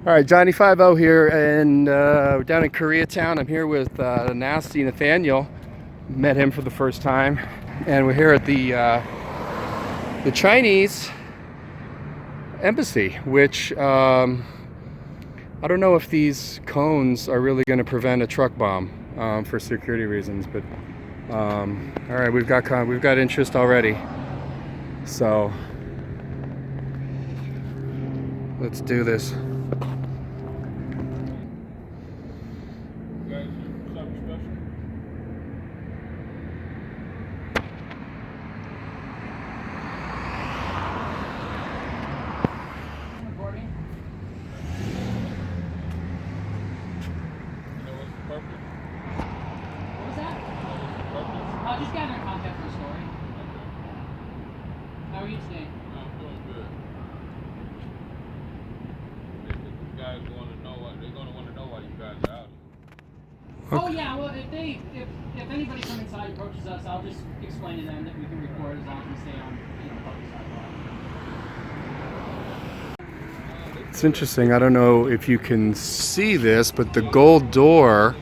All right, Johnny 50 here, and we're down in Koreatown. I'm here with nasty Nathanial. Met him for the first time, and we're here at the Chinese embassy, which I don't know if these cones are really going to prevent a truck bomb for security reasons. But all right, we've got interest already, so let's do this. Just gathering content for the story. How are you today? I'm doing good. If you guys want to know what they're going to want to know why you guys are out here. Oh yeah, well if anybody from inside approaches us, I'll just explain to them that we can record as long as we stay on public sidewalk. It's interesting. I don't know if you can see this, but the gold door,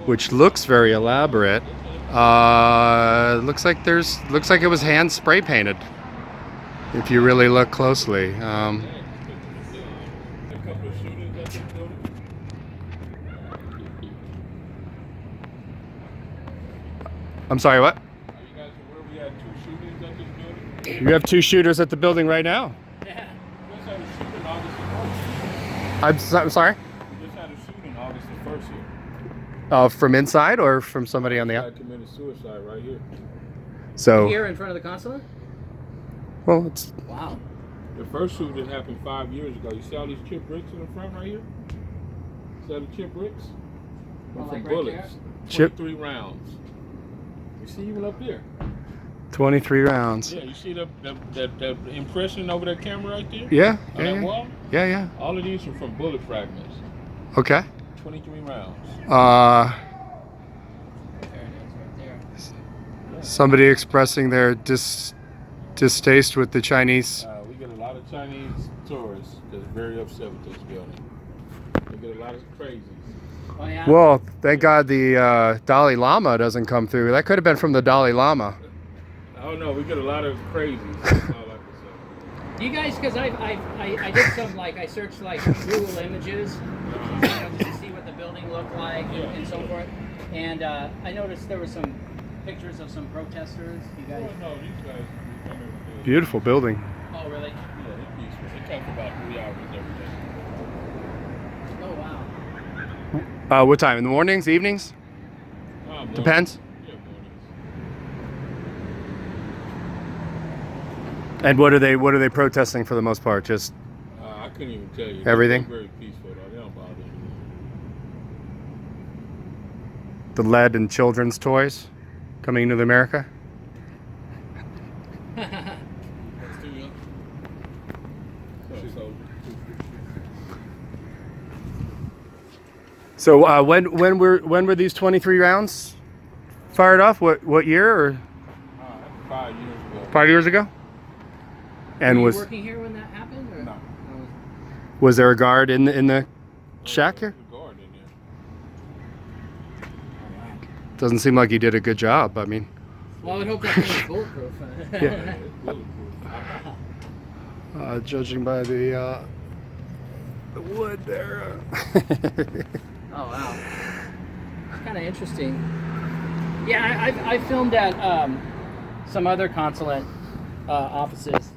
which looks very elaborate, looks like it was hand spray painted. If you really look closely. I'm sorry, what? You have 2 shooters at the building right now. Yeah. I'm sorry? We just had a shooting August the 1st here. From inside or from somebody on the I outside? committed suicide right here. So, Here in front of the consulate? well, it's Wow. The first shooting happened 5 years ago. You see all these chip bricks in the front right here? See all the chip bricks? Well, From like right bullets. Chip- 23 rounds. You see even up there? 23 rounds. Yeah, you see the impression over that camera right there? Yeah, On that yeah, wall? yeah. All of these are from bullet fragments. Okay. 23 rounds. There it is, right there. Somebody expressing their distaste with the Chinese. We get a lot of Chinese tourists that's very upset with this building. We get a lot of crazies. Oh yeah. Well, thank God the Dalai Lama doesn't come through. That could have been from the Dalai Lama. Oh no, we get a lot of crazies. That's all I can Do you guys, because I did some, like, I searched, like, Google images, just to see what the building looked like and so forth. And I noticed there were some pictures of some protesters. You say. guys. Oh no, these guys come every day. Beautiful building. Oh, really? Yeah, they're peaceful. They come for about 3 hours every day. Oh, wow. What time? In the mornings, evenings? Mornings. Depends. Yeah, mornings. And what are they protesting for the most part? Just I couldn't even tell you. Everything? They're very peaceful though. They don't bother anyone. the lead and children's toys coming into America? That's too young. So when were these 23 rounds fired off? What year? Or 5 years ago. 5 years ago? And Were was you working here when that happened? Or? No. was there a guard in the shack here? There's a guard in there. Doesn't seem like he did a good job. I mean, Well, I would hope that thing was bulletproof. Yeah. It's bulletproof. judging by the wood there. Oh wow, kind of interesting. Yeah, I filmed at some other consulate offices.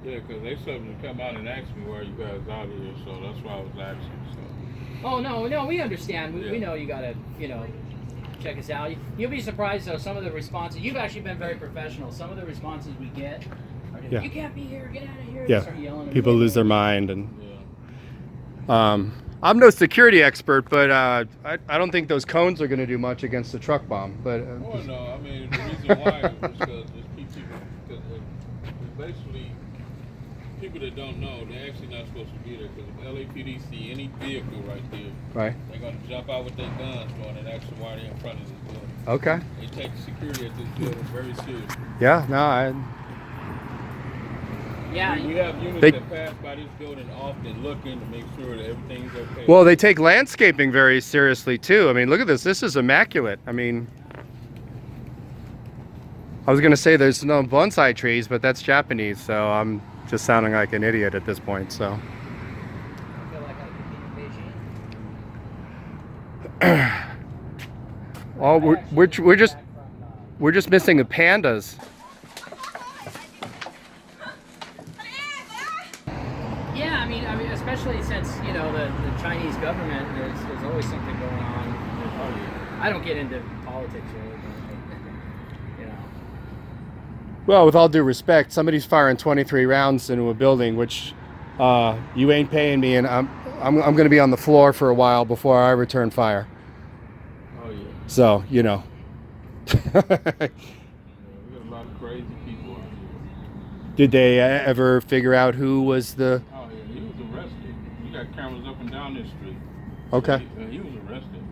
Yeah, because they suddenly come out and ask me why you guys out here, so that's why I was asking. So. Oh no, we understand. We Yeah. know you gotta check us out. You'll be surprised though. Some of the responses you've actually been very professional. Some of the responses we get are just, Yeah. you can't be here. Get out of here. They start Yeah, yelling at people me. lose their mind. And Yeah. I'm no security expert, but I don't think those cones are going to do much against the truck bomb. But Well, no, I mean, the reason why is because there's people, because basically, people that don't know, they're actually not supposed to be there, because if LAPD see any vehicle right there, right? they're going to jump out with their guns going and ask them why they're in front of this building. Okay. They take security at this building very seriously. Yeah. No. Yeah. We have units They- that pass by this building often looking to make sure that everything's okay. Well, they take landscaping very seriously too. I mean, look at this. This is immaculate. I mean, I was gonna say there's no bonsai trees, but that's Japanese, so I'm just sounding like an idiot at this point. So, I feel like I could be in Beijing. oh, we're just missing the pandas. Yeah, I mean, especially since the Chinese government, there's always something going on. I don't get into politics really, but Well, with all due respect, somebody's firing 23 rounds into a building, which you ain't paying me, and I'm going to be on the floor for a while before I return fire. Oh yeah. So, We got a lot of crazy people out here. Did they ever figure out who was the? Oh yeah, he was arrested. We got cameras up and down this street. Okay. He was arrested.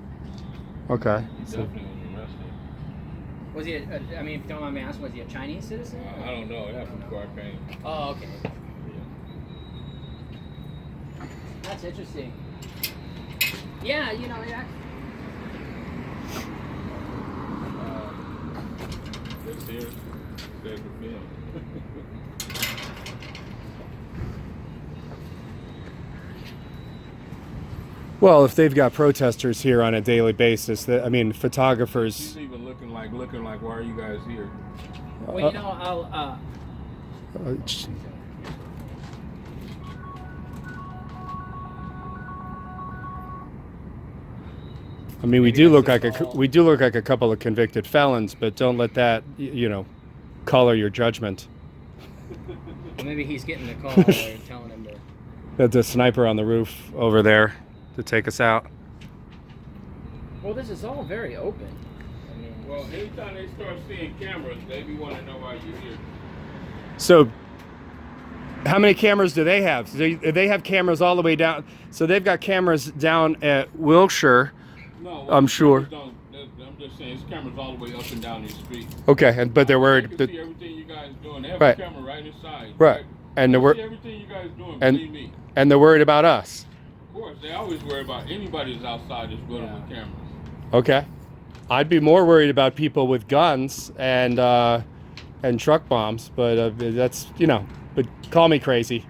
Okay. He definitely was arrested. was he? If you don't mind me asking, was he a Chinese citizen? I don't know. It happened before I came. Oh, okay. Yeah. That's interesting. Yeah, This here, there's the film. Well, if they've got protesters here on a daily basis, I mean, photographers. He's even looking like, why are you guys here? Well, I'll. I mean, we do look like a couple of convicted felons, but don't let that, color your judgment. Well, maybe he's getting the call. They're telling him to. That's a sniper on the roof over there to take us out. Well, this is all very open. I mean, Well, anytime they start seeing cameras, they be wanting to know why you're here. So, how many cameras do they have? They have cameras all the way down. So they've got cameras down at Wilshire. No, I'm sure. I'm just saying, it's cameras all the way up and down the street. Okay, but they're They worried. can that- see everything you guys doing. They have Right. a camera right inside. Right. And They they're see everything you guys doing. and- Believe me. and they're worried about us. Of course, they always worry about anybody that's outside this building with cameras. Okay. I'd be more worried about people with guns and truck bombs, but that's But call me crazy.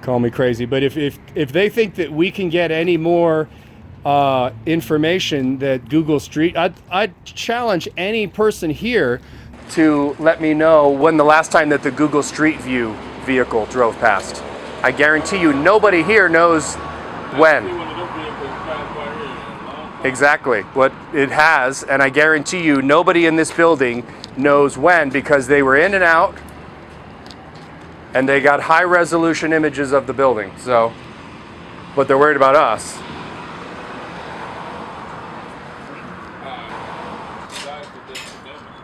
Call me crazy. But if they think that we can get any more information that Google Street, I'd challenge any person here to let me know when the last time that the Google Street View vehicle drove past. I guarantee you nobody here knows when. See one of those vehicles pass by here in a long time. Exactly what it has, and I guarantee you nobody in this building knows when, because they were in and out and they got high resolution images of the building. So, but they're worried about us. Guys that did the filming.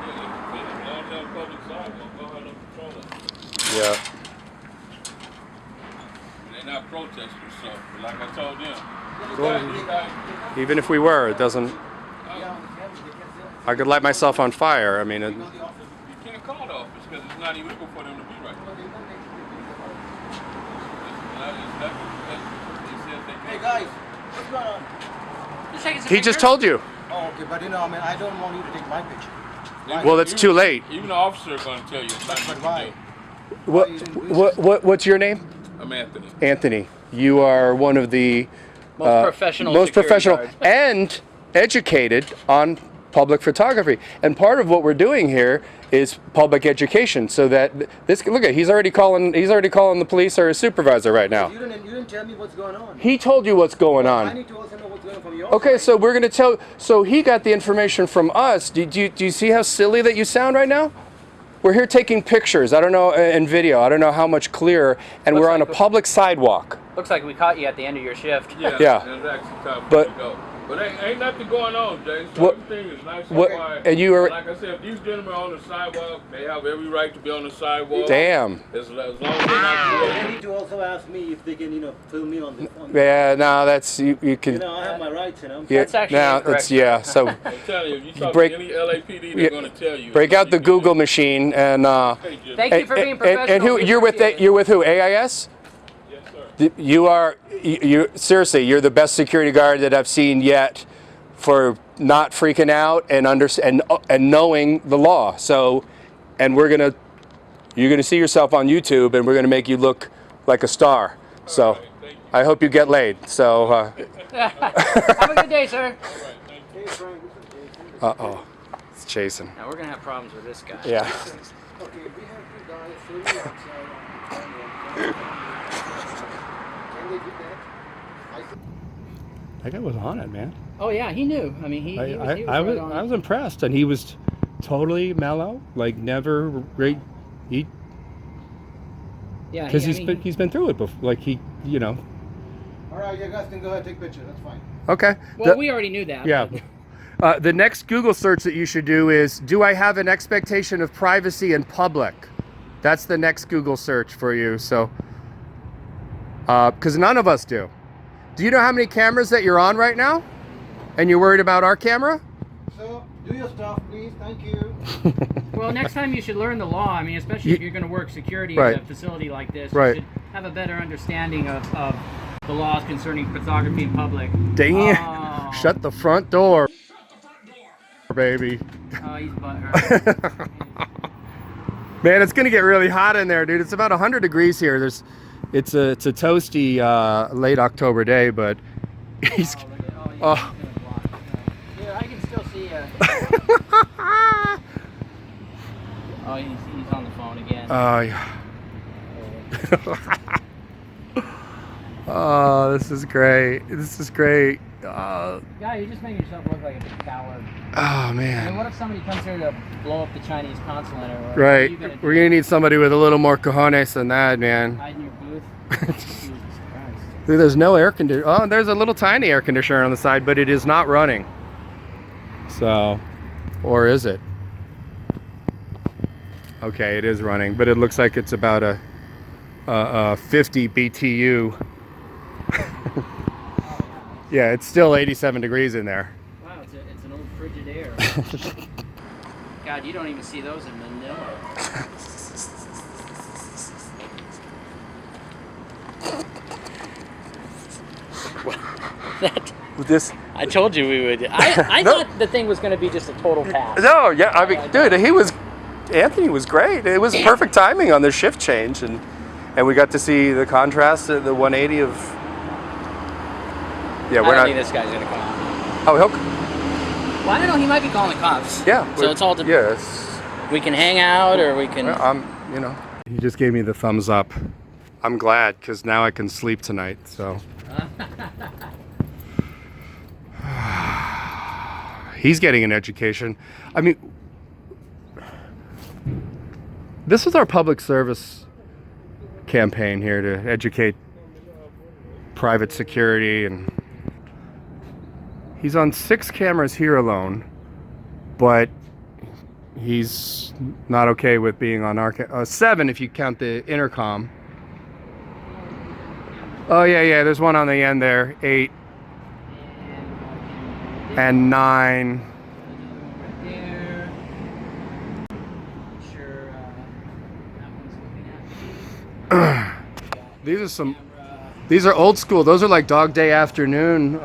Yeah, long time public sidewalk, go ahead and control it. Yeah. They're not protesters, so like I told them. Well, you guys, Even if we were, it doesn't. I could light myself on fire. I mean, you can't call the office because it's not illegal for them to be right there. Hey guys, what's going on? he just told you. Oh, okay, but I don't want you to take my picture. Well, it's too late. Even the officer is going to tell you. It's not But what why? What's your name? I'm Anthony. Anthony. You are one of the most professional. most security professional guards. and educated on public photography. And part of what we're doing here is public education, so that this look at he's already calling the police or his supervisor right now. You didn't tell me what's going on. He told you what's going I on. need to also know what's going on from your Okay, side. so we're going to tell. So he got the information from us. Do you see how silly that you sound right now? We're here taking pictures. I don't know, and video. I don't know how much clearer. And Looks we're on a like- public sidewalk. Looks like we caught you at the end of your shift. Yeah, Yeah. that's actually time for But- you to go. But ain't nothing going on, Jay. So What- everything is nice and what- quiet. and you are- Like I said, if these gentlemen are on the sidewalk, they have every right to be on the sidewalk. Damn. As long as they're not They need to also ask me if they can, film me on the phone. Yeah, no, that's you can. I have my right. rights, you know. Yeah, That's actually now incorrect. it's yeah. So I'm telling you, if you talk break- to any LAPD, they're yeah, going to tell you. break out the Google machine and Hey, Jim. Thank you for being professional. and who We you're with? appreciate it. You're with who? AIS? Yes, sir. You are. You seriously. You're the best security guard that I've seen yet for not freaking out and and knowing the law. So, and you're gonna see yourself on YouTube, and we're gonna make you look like a star. So, right, thank you. I hope you get laid. So, Have a good day, sir. All right, thank you. Hey, Frank, this is Jason. oh, it's Jason. Now we're gonna have problems with this guy. Yeah. Okay, we have two guys sitting outside. Can they do that? That guy was on it, man. Oh yeah, he knew. I mean, he was right on I it. was impressed, and he was totally mellow, like never great. He Yeah, because I mean, he's been through it before. Like he, you know. All right, you guys can go ahead and take pictures. That's fine. Okay. Well, we already knew that. Yeah. but- The next Google search that you should do is, do I have an expectation of privacy in public? That's the next Google search for you. So, because none of us do. Do you know how many cameras that you're on right now? And you're worried about our camera? So, do your stuff, please. Thank you. Well, next time you should learn the law. I mean, especially if you're going to work security Right. at a facility like this, Right. you should have a better understanding of the laws concerning photography in public. Dang. Oh. Shut the front door. Baby. Oh, he's butthurt. Man, it's gonna get really hot in there, dude. It's about 100 degrees here. It's a toasty late October day, but he's. Oh, look at, Oh. he's gonna block. Here, I can still see you. Oh, he's on the phone again. Oh yeah. Oh, this is great. This is great. Guy, you're just making yourself look like a big coward. Oh I mean, man. what if somebody comes here to blow up the Chinese consulate? Or what are Right. you gonna do? We're gonna need somebody with a little more cojones than that, man. Hide in your booth? Jesus Christ. Dude, there's no air conditioner. Oh, there's a little tiny air conditioner on the side, but it is not running. So, or is it? Okay, it is running, but it looks like it's about a 50 BTU. Yeah, it's still 87 degrees in there. Wow, it's an old frigid air. God, you don't even see those in Manila. This. I told you we would. I No. thought the thing was going to be just a total pass. No, yeah, I mean, dude, Anthony was great. It was perfect timing on the shift change, and we got to see the contrast, the 180 of. Yeah, I we're don't not. think this guy's going to come out. Oh, he'll. Well, I don't know. He might be calling the cops. Yeah. So it's all. Yeah, it's. We can hang out, or we can. Well, you know. He just gave me the thumbs up. I'm glad, because now I can sleep tonight. So. He's getting an education. I mean, this is our public service campaign here to educate private security, and he's on 6 cameras here alone, but he's not okay with being on our 7 if you count the intercom. Oh yeah, there's one on the end there. 8 and 9. Right there. I'm sure that one's looking at me. These are old school. Those are like Dog Day Afternoon.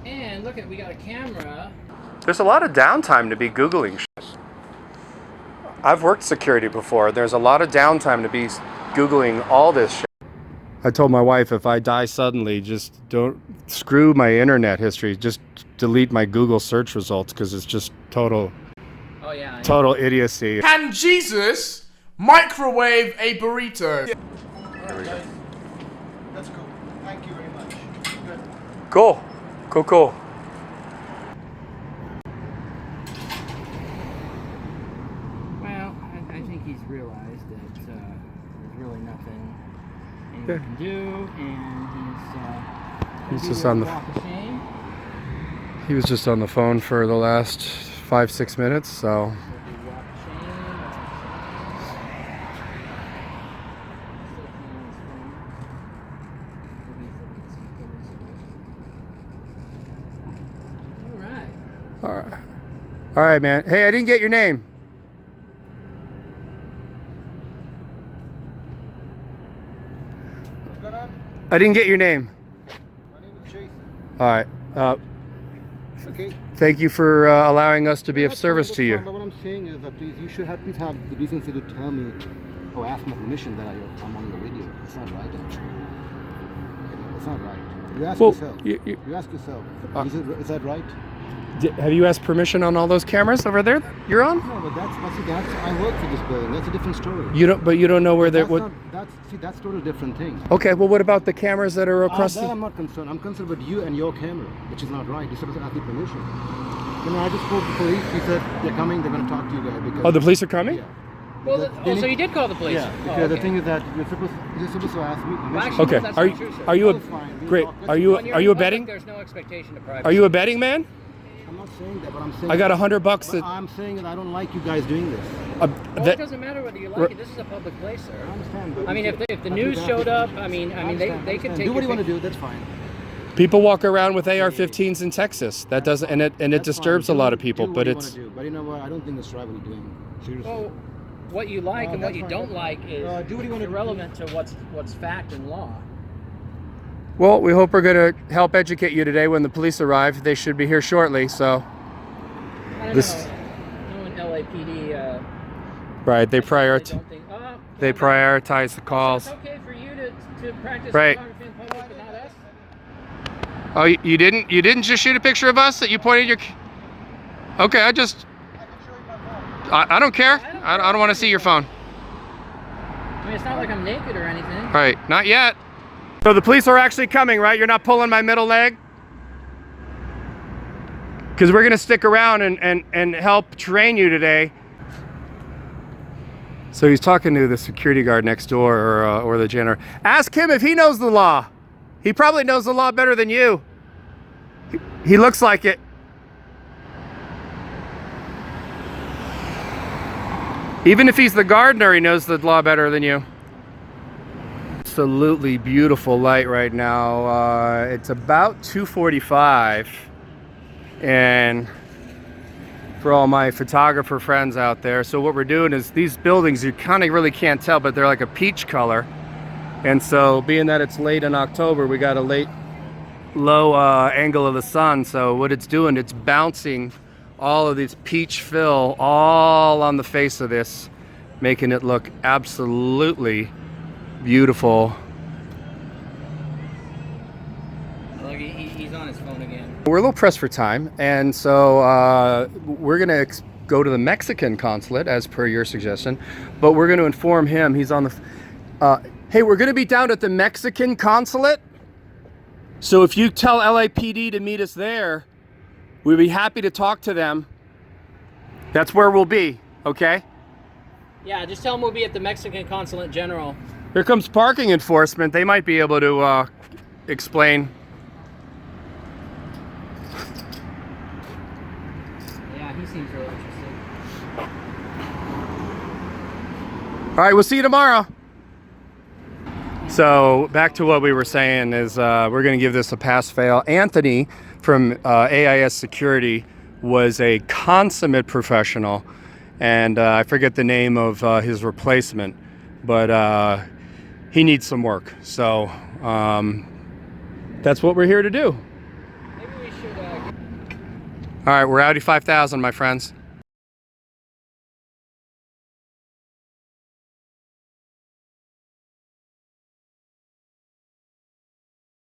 And look at, we got a camera. There's a lot of downtime to be Googling shit. I've worked security before. There's a lot of downtime to be Googling all this shit. I told my wife, if I die suddenly, just don't screw my internet history. Just delete my Google search results, because it's just total Oh yeah. total idiocy. Can Jesus microwave a burrito? All right, guys. That's cool. Thank you very much. Good. Cool. Well, I think he's realized that there's really nothing anyone can do, and He's gonna just do a on the- walk of shame. He was just on the phone for the last 5-6 minutes, so. He'll do a walk of shame. Still playing on his phone. Maybe he's looking at some photos of All right, man. Hey, I didn't get your name. What's going on? I didn't get your name. My name is Jason. All right. Okay. Thank you for allowing us to be of That's service fine, to that's you. fine, but what I'm saying is that please have the decency to tell me or ask my permission that I'm on the video. It's not right. It's not right. You ask Well, yourself. you- You ask yourself. Is that right? Have you asked permission on all those cameras over there that you're on? No, but that's I work for this building. That's a different story. But you don't know where they're. That's totally different thing. Okay, well, what about the cameras that are across That I'm not concerned. I'm concerned with you and your camera, which is not right. You're supposed to ask me permission. You know, I just spoke to the police. He said they're coming. They're going to talk to you guys because. Oh, the police are coming? Yeah. Well, Because so you did call the police? Yeah, because Oh, the okay. thing is that you're supposed to ask me permission. Well, actually, Okay. that's Are not you true, sir. are you That's fine. a We'll great? talk. Are you When you're are in you a public, betting? There's no expectation of privacy. Are you a betting man? I'm not saying that, but I'm saying. I got $100 But that. I'm saying that I don't like you guys doing this. Well, that it doesn't matter whether you like it. This is a public place, I sir. understand. But I mean, if the I news think showed that- up, I mean, they understand, could take do what you your want to pic- do. That's fine. people walk around with AR-15s in Texas. That doesn't, and it That's disturbs fine. a lot of people. Do But what you it's. wanna do. But you know what? I don't think it's right what you're doing. Seriously. Well, what you like and what that's you fine, don't that's like fine. is Do what you wanna do. irrelevant to what's fact and law. Well, we hope we're going to help educate you today when the police arrive. They should be here shortly. So, I don't This- know. No one LAPD. right, they I prior don't think. they prioritize the calls. It's okay for you to practice Right. photography in public, but not us. Oh, you didn't just shoot a picture of us that you pointed your. Okay, I can show you my phone. I don't care. I don't want to see your phone. I mean, it's not like I'm naked or anything. Right, not yet. So the police are actually coming, right? You're not pulling my middle leg? Because we're going to stick around and help train you today. So he's talking to the security guard next door or the janitor. Ask him if he knows the law. He probably knows the law better than you. He looks like it. Even if he's the gardener, he knows the law better than you. Absolutely beautiful light right now. It's about 2:45, and for all my photographer friends out there, so what we're doing is these buildings, you kind of really can't tell, but they're like a peach color. And so being that it's late in October, we got a low angle of the sun. So what it's doing, it's bouncing all of this peach fill all on the face of this, making it look absolutely beautiful. Look, he's on his phone again. We're a little pressed for time, and so we're gonna go to the Mexican consulate as per your suggestion, but we're gonna inform him he's on the. Hey, we're gonna be down at the Mexican consulate, so if you tell LAPD to meet us there, we'd be happy to talk to them. That's where we'll be, okay? Yeah, just tell him we'll be at the Mexican Consulate General. Here comes parking enforcement. They might be able to explain. Yeah, he seems really interested. All right, we'll see you tomorrow. So back to what we were saying is we're going to give this a pass-fail. Anthony from AIS Security was a consummate professional, and I forget the name of his replacement, but he needs some work. So that's what we're here to do. Maybe we should. All right, we're Audi 5000, my friends.